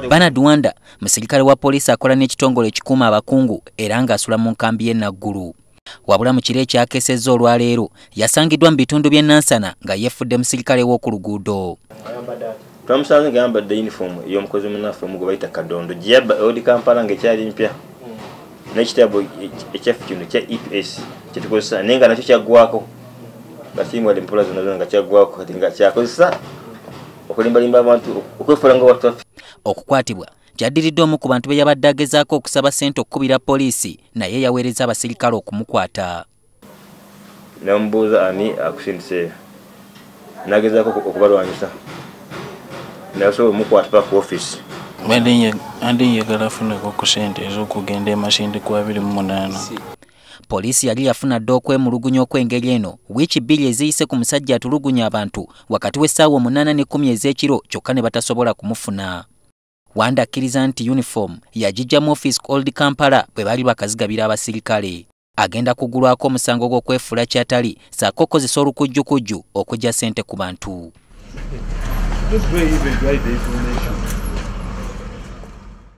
Bernard Wanda musirikale wa poliisi akola n'ekitongole ekikuuma abakungu era ng'asula mu nkambi y'e Naggulu. Wabula mu kiro ekyakesezza olwaleero yasangiddwa mu bitundu by'e Nansana nga yeefudde musirikale w'oku luguudo. Twamusanze ng'ayambadde yunifoomu ey'omukozi munnaffe omu gwe bayita Kadondo gye yabba odi Kampala ng'ekyali mpya n'ekitabo ekyaffe kino ekya EPS kye tukozesa naye nga nakyo kyaggwako basiimwadde empola zonna nga kyaggwako kati nga kyakozesa okulimbalimba abantu okwefuula nga wataffe. Okukwatibwa kyaddiridde omu ku bantu be yabadde agezaako okusaba ssente okukubira poliisi naye yaweereza abasirikale okumukwata. Namubuuza ani akusindiseeyo n'agezaako okubalwanyisa nasobola omukwata paka ku ofiisi. Andi yagala afuneko ku ssente ez'okugenda e Masindi ku 28. Poliisi yali yafuna dda okwemulugunya okw'engeri eno wiiki 2 eziyise ku musajja atulugunya abantu wakati w'essaawa 8 ne 10 ez'ekiro kyokka ne batasobola kumufuna. Wanda akkiriza nti uniform yagijja mu office ku Old Kampala bwe baali bakazigabira abasirikale. Agenda kugulwako omusango gw'okwefuula kyatali ssaako okukozesa olukujjukujju okujja ssente ku bantu. Just where you even write the information.